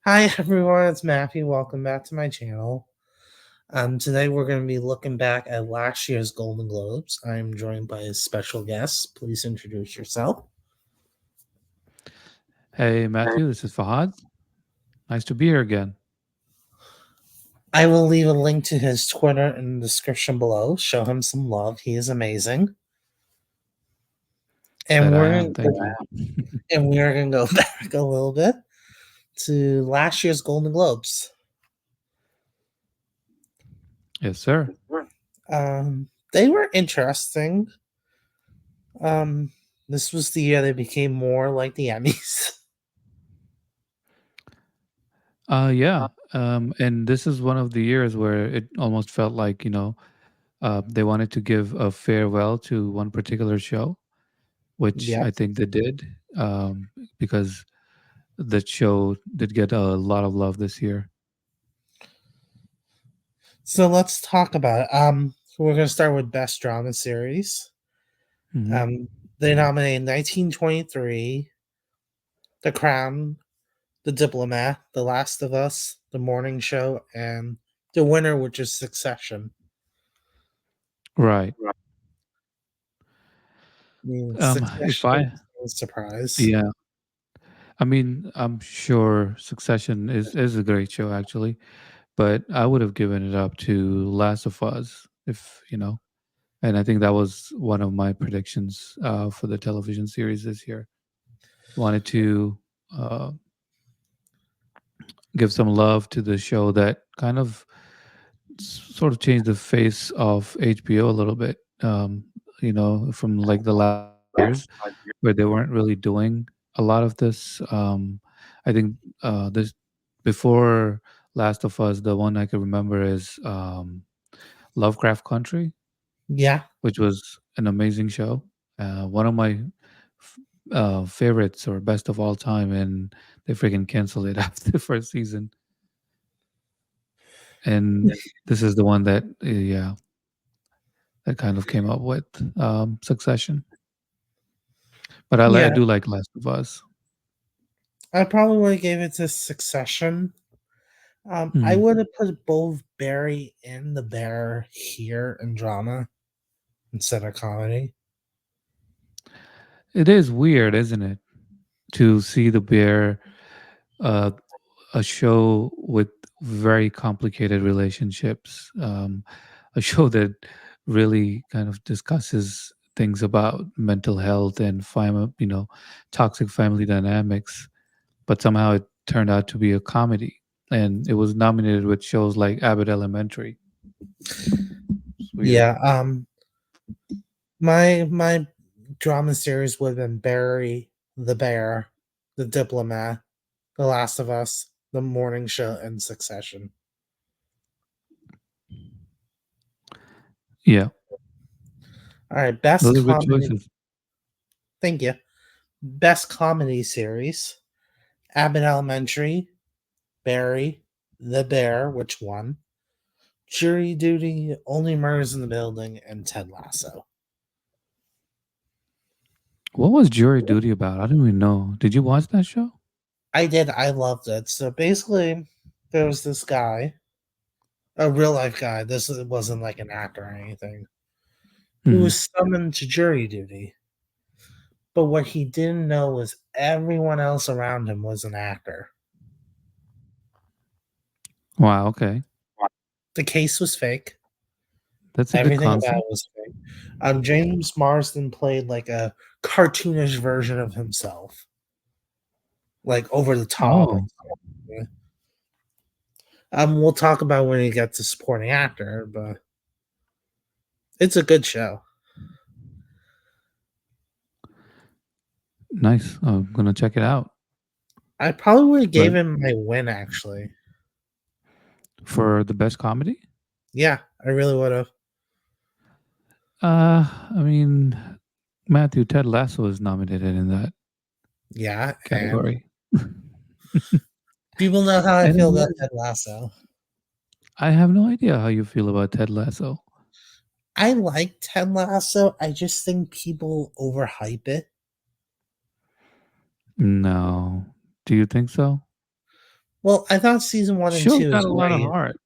Hi everyone, it's Matthew. Welcome back to my channel. Today we're going to be looking back at last year's Golden Globes. I'm joined by a special guest. Please introduce yourself. Hey, Matthew, this is Fahad. Nice to be here again. I will leave a link to his Twitter in the description below. Show him some love. He is amazing. And That I we're am. gonna, Thank you. and we are going to go back a little bit to last year's Golden Globes. Yes, sir. They were interesting. Um, this was the year they became more like the Emmys. Yeah. And this is one of the years where it almost felt like, they wanted to give a farewell to one particular show, which Yeah. I think they did, because the show did get a lot of love this year. So let's talk about it. We're gonna start with best drama series. Hmm. Um, they nominated 1923, The Crown, The Diplomat, The Last of Us, The Morning Show, and the winner, which is Succession. Right. I mean, If Succession I, is no surprise. yeah, I mean, I'm sure Succession is a great show, actually. But I would have given it up to Last of Us if. And I think that was one of my predictions for the television series this year. Wanted to uh, give some love to the show that kind of sort of changed the face of HBO a little bit. From like the last 5 years where they weren't really doing a lot of this. I think this before Last of Us, the one I can remember is Lovecraft Country, Yeah, which was an amazing show. One of my favorites or best of all time, and they freaking canceled it after the first season. And this is the one that, yeah, that kind of came up with Succession. But I yeah. do like Last of Us. I probably would have gave it to Succession. I Mhm. would have put both Barry and the Bear here in drama instead of comedy. It is weird, isn't it, to see the bear, uh, a show with very complicated relationships, a show that really kind of discusses things about mental health and toxic family dynamics, but somehow it turned out to be a comedy, and it was nominated with shows like Abbott Elementary. It's weird. Yeah. My drama series would have been Barry, the Bear, The Diplomat, The Last of Us, The Morning Show, and Succession. Yeah, All right, best those are good comedy. choices. Thank you. Best comedy series: Abbott Elementary, Barry, The Bear, which won, Jury Duty, Only Murders in the Building, and Ted Lasso. What was Jury Duty about? I don't even know. Did you watch that show? I did. I loved it. So basically, there was this guy, a real life guy. This wasn't like an actor or anything, who Hmm. was summoned to jury duty. But what he didn't know was everyone else around him was an actor. Wow. Okay, The case was fake. that's a good Everything about concept. it was fake. James Marsden played like a cartoonish version of himself, like over the top. Oh, We'll talk about when he gets to supporting actor, but it's a good show. nice. I'm gonna check it out. I probably would have But gave him my win actually. for the best comedy, Yeah, I really would have. I mean, Matthew Ted Lasso is nominated in that Yeah, and category. people know how I I feel don't about know. Ted Lasso. I have no idea how you feel about Ted Lasso. I like Ted Lasso. I just think people overhype it. No. Do you think so? Well, I thought season one and Show's two got is a lot of great. heart.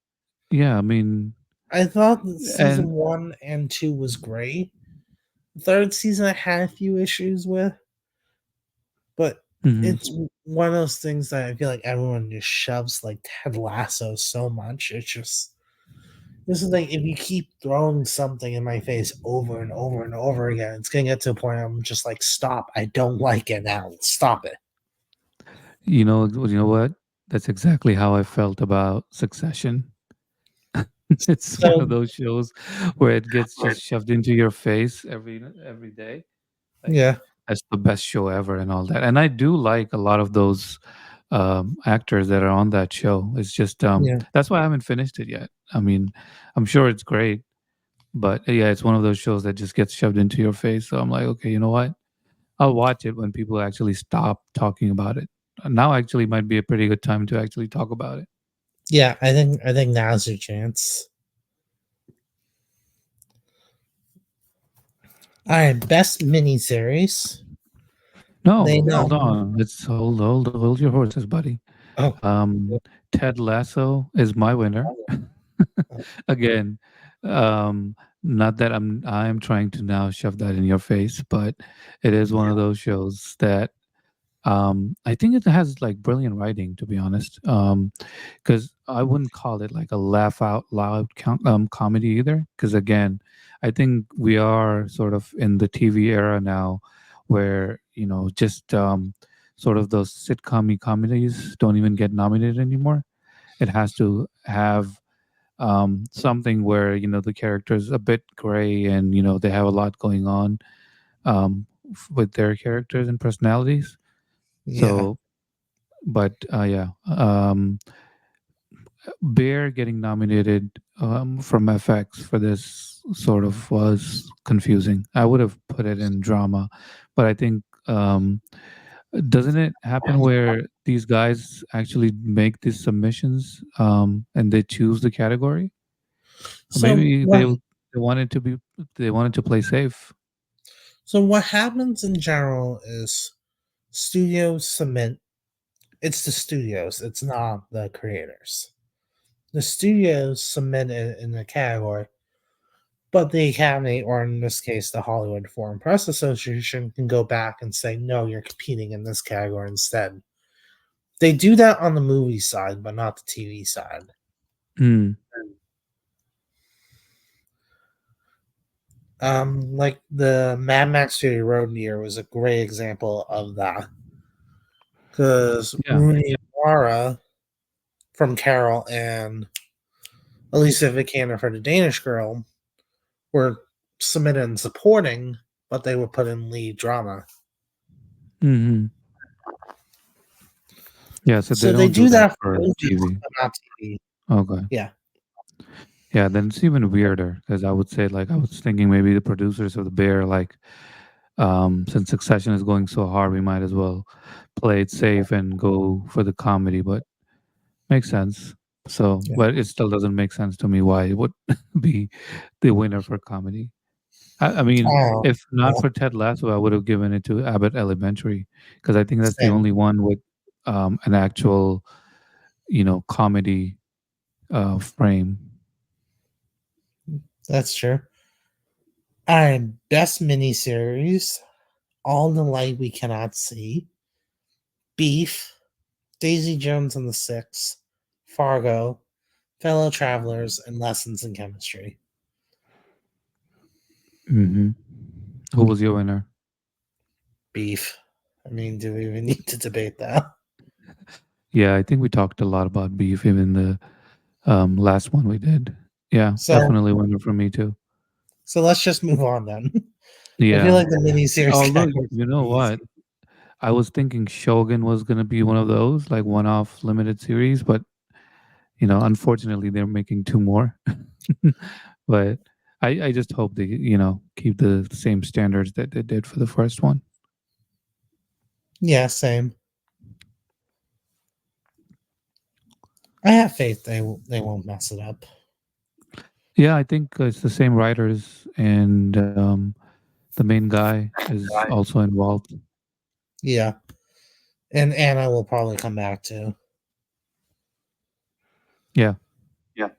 Yeah, I mean, I thought that season and one and two was great. The third season I had a few issues with, but mhm. it's one of those things that I feel like everyone just shoves like Ted Lasso so much. It's just this is like if you keep throwing something in my face over and over and over again, it's gonna get to a point I'm just like, stop. I don't like it now. Stop it. You know what? That's exactly how I felt about Succession. It's one of So those shows where it gets just shoved into your face every day. Like yeah, that's the best show ever and all that. And I do like a lot of those actors that are on that show. It's just yeah, that's why I haven't finished it yet. I mean, I'm sure it's great, but yeah, it's one of those shows that just gets shoved into your face. So I'm like, okay, you know what? I'll watch it when people actually stop talking about it. Now actually might be a pretty good time to actually talk about it. yeah. I think now's your chance. All right, best miniseries. They No, hold know. on. Let's hold your horses, buddy. Oh, Um, Ted Lasso is my winner. Again, um, not that I'm trying to now shove that in your face, but it is one of those shows that I think it has like brilliant writing, to be honest. Because I wouldn't call it like a laugh out loud comedy either. Because again, I think we are sort of in the TV era now, where just sort of those sitcom comedies don't even get nominated anymore. It has to have something where the character's a bit gray and they have a lot going on with their characters and personalities. yeah. So, but yeah, Bear getting nominated from FX for this sort of was confusing. I would have put it in drama, but I think doesn't it happen where these guys actually make these submissions and they choose the category? Or So maybe what? they wanted to play safe. So what happens in general is studios submit. It's the studios. It's not the creators. The studios submit it in the category, but the Academy, or in this case, the Hollywood Foreign Press Association, can go back and say, no, you're competing in this category instead. They do that on the movie side, but not the TV side. Mm, Like the Mad Max Fury Road year was a great example of that because yeah. Rooney Mara from Carol and Alicia Vikander for the Danish Girl were submitted in supporting, but they were put in lead drama. Hmm. Yeah, so they So they don't do do that that for for movies, TV. but not TV. Okay. Yeah. Yeah, then it's even weirder because I would say, like, I was thinking maybe the producers of the Bear, like, since Succession is going so hard, we might as well play it safe and go for the comedy, but makes sense. So, Yeah. but it still doesn't make sense to me why it would be the winner for comedy. I mean, Oh, if not well, for Ted Lasso, I would have given it to Abbott Elementary because I think that's the same. only one with an actual, comedy frame. That's true. All right. Best miniseries. All the Light We Cannot See. Beef. Daisy Jones and the Six. Fargo. Fellow Travelers, and Lessons in Chemistry. Hmm. Who was your winner? Beef. I mean, do we even need to debate that? Yeah, I think we talked a lot about beef even the last one we did. Yeah, So, definitely winner for me too. so let's just move on then. I feel Yeah. like the miniseries Oh, look, category is you know pretty what? easy. I was thinking Shogun was gonna be one of those, like one-off limited series, but unfortunately, they're making two more. But I just hope they keep the same standards that they did for the first one. Yeah, same. I have faith they won't mess it up. Yeah, I think it's the same writers, and the main guy is also involved. Yeah, and Anna will probably come back too. Yeah, Yeah.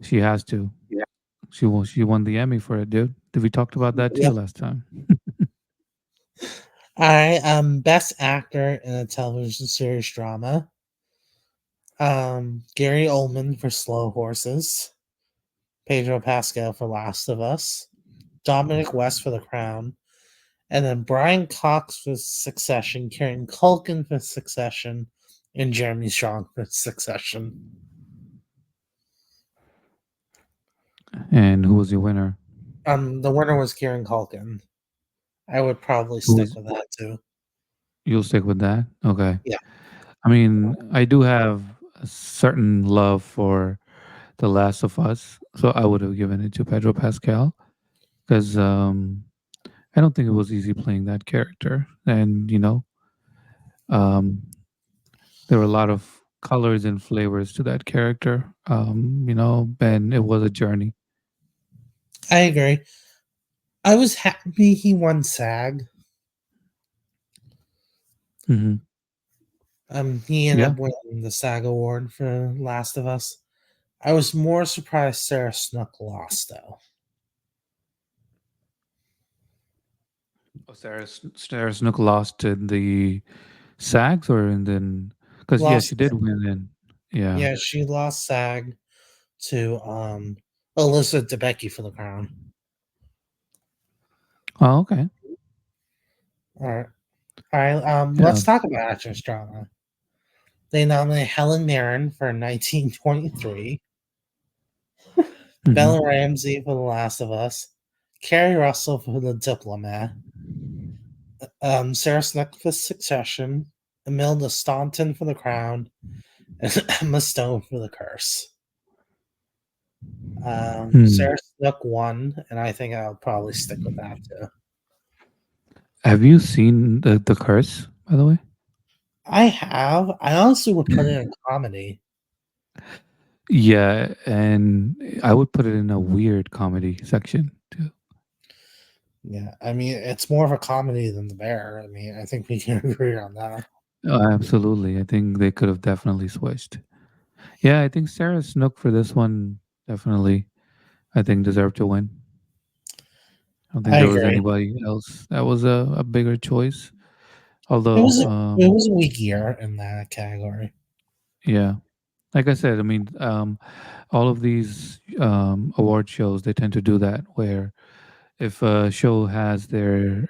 she has to. Yeah. She won the Emmy for it, dude. Did we talked about that too Yep. last time? I best actor in a television series drama. Gary Oldman for Slow Horses, Pedro Pascal for Last of Us, Dominic West for The Crown, and then Brian Cox for Succession, Kieran Culkin for Succession, and Jeremy Strong for Succession. And who was your winner? The winner was Kieran Culkin. I would probably Who stick was with that too. You'll stick with that? Okay. Yeah, I mean, I do have a certain love for The Last of Us, so I would have given it to Pedro Pascal because I don't think it was easy playing that character, and um, there were a lot of colors and flavors to that character. And it was a journey. I agree. I was happy he won SAG. Hmm. He ended Yeah. up winning the SAG award for Last of Us. I was more surprised Sarah Snook lost though. Oh, Sarah Snook lost in the SAGs or in then because yeah, she Lost, did win in yeah. yeah, she lost SAG to Elizabeth Debicki for the crown. Oh, okay. All right, all right. Yeah. Let's talk about actress drama. They nominated Helen Mirren for 1923, Hmm. Bella Ramsey for The Last of Us, Carrie Russell for The Diplomat, Sarah Snook for Succession, Imelda Staunton for The Crown, and Emma Stone for The Curse. Hmm. Sarah Snook won, and I think I'll probably stick with that too. Have you seen the Curse, by the way? I have. I honestly would put it in comedy. Yeah, and I would put it in a weird comedy section too. Yeah, I mean, it's more of a comedy than The Bear. I mean, I think we can agree on that. Absolutely. I think they could have definitely switched. Yeah, I think Sarah Snook for this one definitely I think deserved to win. I don't think I there was agree. anybody else that was a bigger choice. It Although, was it was a weak year in that category. yeah, like I said, I mean, all of these award shows they tend to do that where if a show has their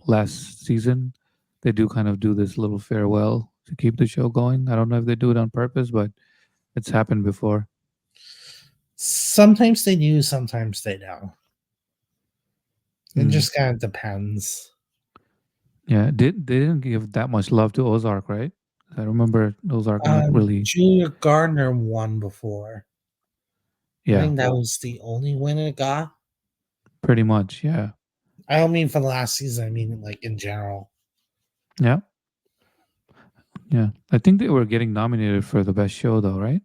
last season, they do kind of do this little farewell to keep the show going. I don't know if they do it on purpose, but it's happened before. Sometimes they do, sometimes they don't. It Mm. just kind of depends. Yeah, they didn't give that much love to Ozark, right? I remember Ozark not really. Julia Gardner won before. I Yeah, think that was the only win it got. pretty much. Yeah, I don't mean for the last season. I mean like in general. yeah, yeah. I think they were getting nominated for the best show, though, right?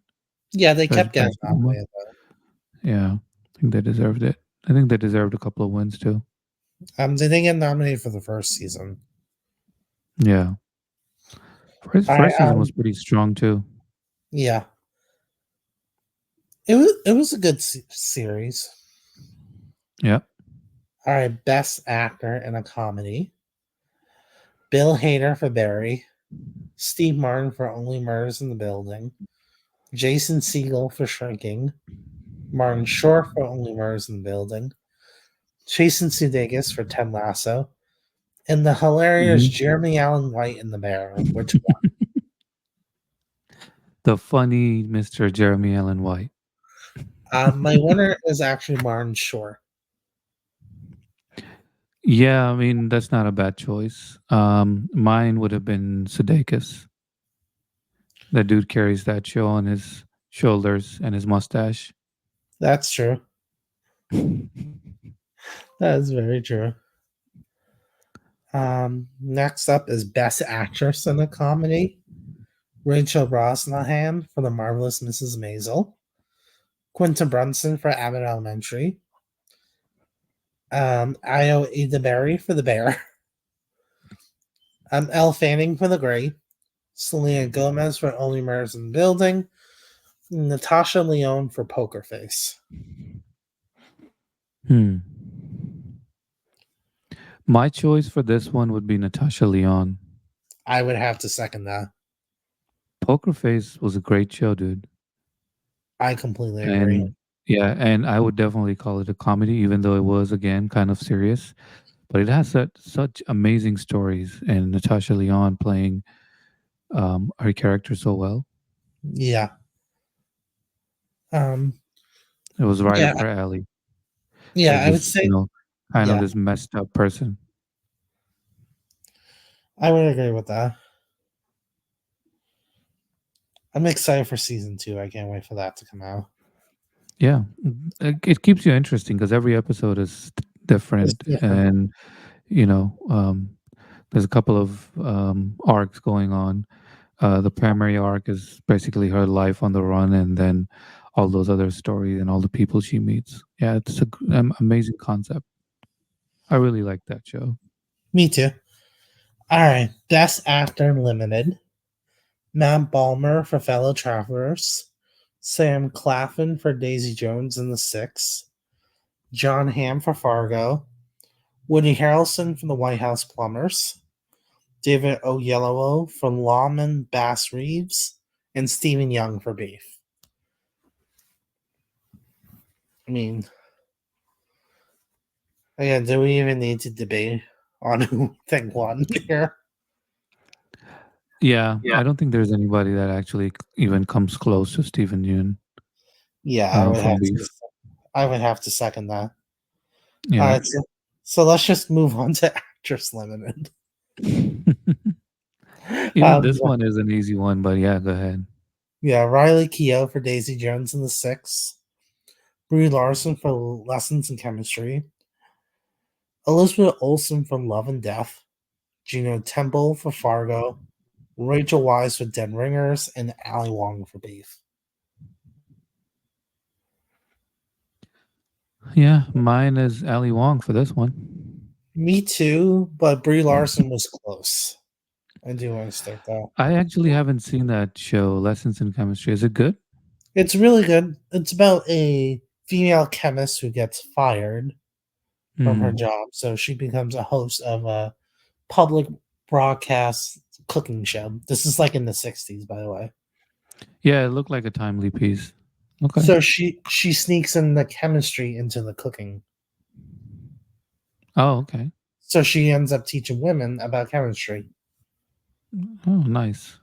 Yeah, they kept Best getting best drama. nominated. Yeah, I think they deserved it. I think they deserved a couple of wins too. They didn't get nominated for the first season. Yeah, first I first season was pretty strong too. yeah, it was a good series. Yeah. All right, best actor in a comedy: Bill Hader for Barry, Steve Martin for Only Murders in the Building, Jason Segel for Shrinking, Martin Short for Only Murders in the Building, Jason Sudeikis for Ted Lasso, and the hilarious Mhm. Jeremy Allen White in The Bear, which won. The funny Mr. Jeremy Allen White. My winner is actually Martin Short. Yeah, I mean that's not a bad choice. Mine would have been Sudeikis. That dude carries that show on his shoulders and his mustache. That's true. That is very true. Next up is Best Actress in a Comedy: Rachel Brosnahan for The Marvelous Mrs. Maisel, Quinta Brunson for Abbott Elementary, Io Edeberry for The Bear, Elle Fanning for The Great, Selena Gomez for Only Murders in the Building, Natasha Lyonne for Poker Face. Hmm. My choice for this one would be Natasha Lyonne. I would have to second that. Poker Face was a great show, dude. I completely agree. And yeah, and I would definitely call it a comedy, even though it was again kind of serious. But it has such amazing stories, and Natasha Lyonne playing her character so well. Yeah. Um. It was right Yeah. up her alley Yeah. as I would this, say. kind of Yeah. this messed up person. I would agree with that. I'm excited for season 2. I can't wait for that to come out. Yeah, it keeps you interesting because every episode is It's different, different. and there's a couple of arcs going on. The primary arc is basically her life on the run, and then all those other stories and all the people she meets. Yeah, it's an amazing concept. I really like that show. Me too. All right. Best Actor Limited. Matt Balmer for Fellow Travelers. Sam Claflin for Daisy Jones and the Six. John Hamm for Fargo. Woody Harrelson for the White House Plumbers. David Oyelowo for Lawman Bass Reeves. And Stephen Young for Beef. I mean, again, do we even need to debate on who we think won here? Yeah, Yeah. I don't think there's anybody that actually even comes close to Stephen Yeun Yeah, I would from have to. Beef. I would have to second that. All Yeah. right, so let's just move on to Actress Limited. Even Um, this one is an easy one, but yeah, go ahead. yeah, Riley Keough for Daisy Jones and the Six. Brie Larson for Lessons in Chemistry. Elizabeth Olsen for Love and Death. Gina Temple for Fargo. Rachel Weisz for Dead Ringers, and Ali Wong for Beef. Yeah, mine is Ali Wong for this one. Me too, but Brie Larson was close. I do want to start that. I actually haven't seen that show, Lessons in Chemistry. Is it good? It's really good. It's about a female chemist who gets fired from her Hmm. job, so she becomes a host of a public broadcast cooking show. This is like in the 60s, by the way. Yeah, it looked like a timely piece. Okay. So she sneaks in the chemistry into the cooking. Oh, okay. So she ends up teaching women about chemistry. Oh, nice.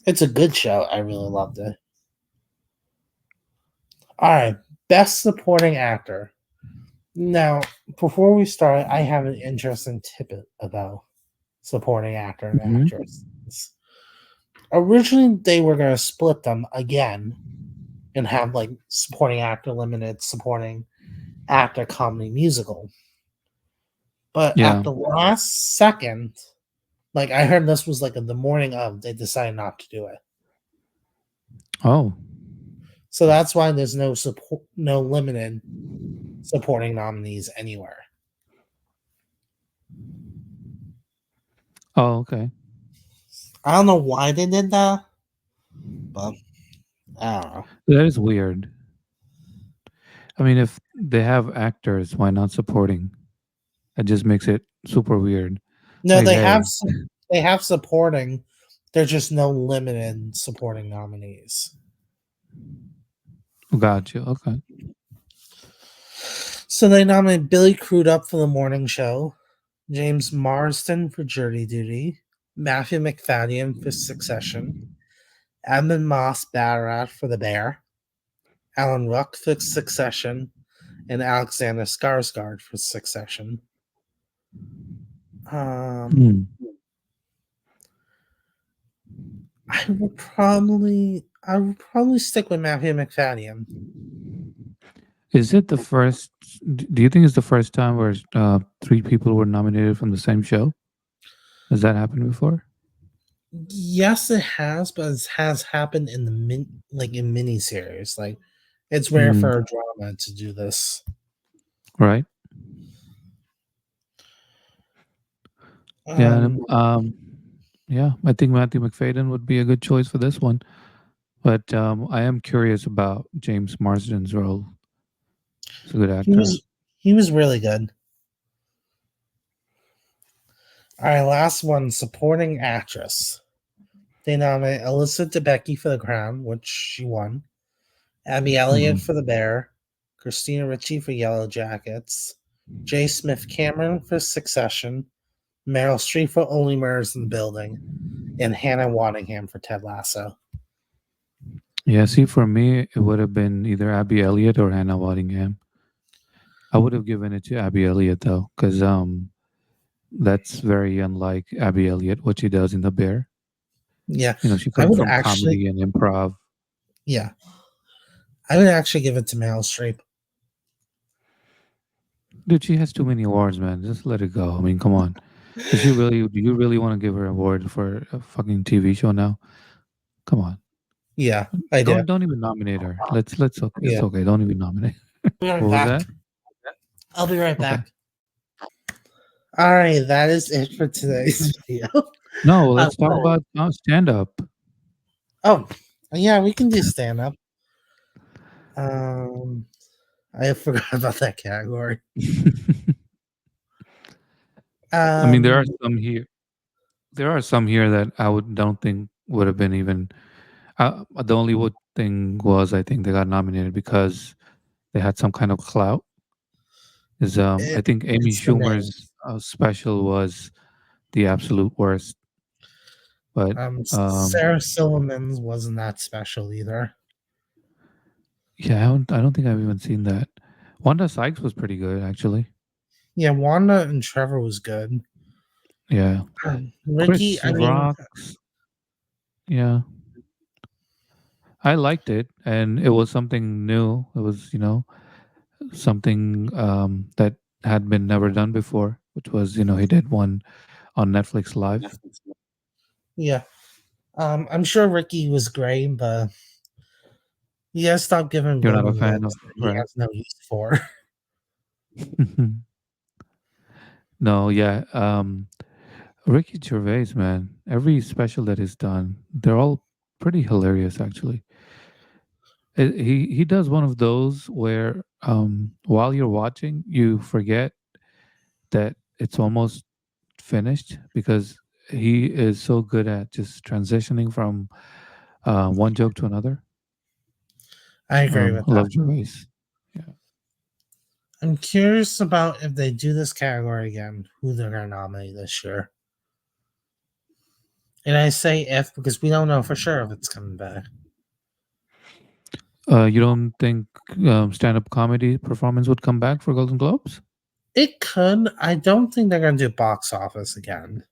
It's a good show. I really loved it. All right, best supporting actor. Now, before we start, I have an interesting tidbit about supporting actor and Hmm. actress. Originally, they were going to split them again and have like supporting actor limited, supporting actor comedy musical. But at Yeah. the last second, like I heard this was like the morning of, they decided not to do it. Oh. So that's why there's no support, no limited supporting nominees anywhere. Oh, okay. I don't know why they did that, but I don't know. That is weird. I mean, if they have actors, why not supporting? That just makes it super weird. No, Like, hey, they have supporting. There's just no limited supporting nominees. got you. Okay. So they nominated Billy Crudup for The Morning Show, James Marsden for Jury Duty, Matthew McFadden for Succession, Edmund Moss Ballarat for The Bear, Alan Ruck for Succession, and Alexander Skarsgård for Succession. Um, Hmm. I would probably stick with Matthew McFadden. Is it the first? Do you think it's the first time where three people were nominated from the same show? Has that happened before? Yes, it has, but it has happened in the like in miniseries. Like it's rare Hmm. for a drama to do this. Right. Yeah. Um, Yeah. I think Matthew McFadden would be a good choice for this one. But I am curious about James Marsden's role. He's a good He actor. was really good. All right, last one, supporting actress. They nominate Alyssa Debicki for The Crown, which she won. Abby Elliott Mhm. for The Bear. Christina Ricci for Yellow Jackets. J. Smith Cameron for Succession. Meryl Streep for Only Murders in the Building. And Hannah Waddingham for Ted Lasso. Yeah, see, for me, it would have been either Abby Elliott or Hannah Waddingham. I would have given it to Abby Elliott though, because that's very unlike Abby Elliott, what she does in The Bear. Yeah, You know, she I comes would from actually, comedy and improv. yeah, I would actually give it to Meryl Streep. Dude, she has too many awards, man. Just let it go. I mean, come on. Does she really? Do you really want to give her an award for a fucking TV show now? Come on. Yeah, I do. Don't even nominate her. Let's okay. It's Yeah. okay. Don't even nominate. Be right What was back. that? I'll be right Okay. back. All right, that is it for today's video. No, Um, let's talk about stand up. oh, yeah, we can do stand up. Um, I forgot about that category. I mean, there are Um, some here. There are some here that I would don't think would have been even. The only would thing was I think they got nominated because they had some kind of clout. Is I it, think Amy it's the Schumer's names. special was the absolute worst. But Sarah Silverman's wasn't that special either. yeah, I don't think I've even seen that. Wanda Sykes was pretty good actually. Yeah, Wanda and Trevor was good. Yeah, Ricky, Chris I mean, Rock's. Yeah, I liked it, and it was something new. It was something that had been never done before, which was he did one on Netflix Live. yeah. I'm sure Ricky was great, but you gotta stop giving You're not a Golden fan of, Globes that he right? has no use for. No, yeah. Ricky Gervais, man. Every special that he's done, they're all pretty hilarious, actually. He does one of those where while you're watching, you forget that it's almost finished because he is so good at just transitioning from one joke to another. I agree with I that. love Gervais. Yeah. I'm curious about if they do this category again, who they're gonna nominate this year. And I say if because we don't know for sure if it's coming back. You don't think stand-up comedy performance would come back for Golden Globes? It could. I don't think they're gonna do box office again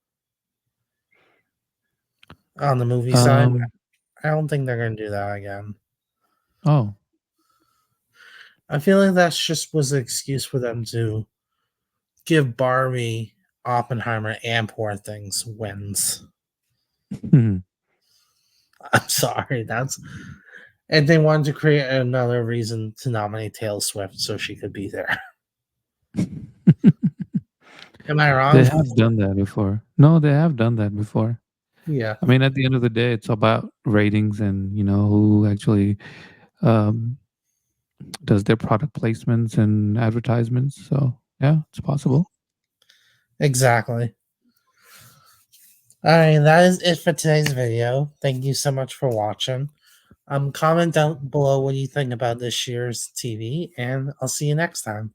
on the movie side. Um. I don't think they're gonna do that again. Oh. I feel like that's just was an excuse for them to give Barbie, Oppenheimer, and Poor Things wins. I'm sorry, that's and they wanted to create another reason to nominate Taylor Swift so she could be there. Am I They wrong? have done that before. No, they have done that before. Yeah, I mean, at the end of the day, it's about ratings and who actually um, does their product placements and advertisements. So yeah, it's possible. exactly. All right, that is it for today's video. Thank you so much for watching. Comment down below what you think about this year's TV, and I'll see you next time.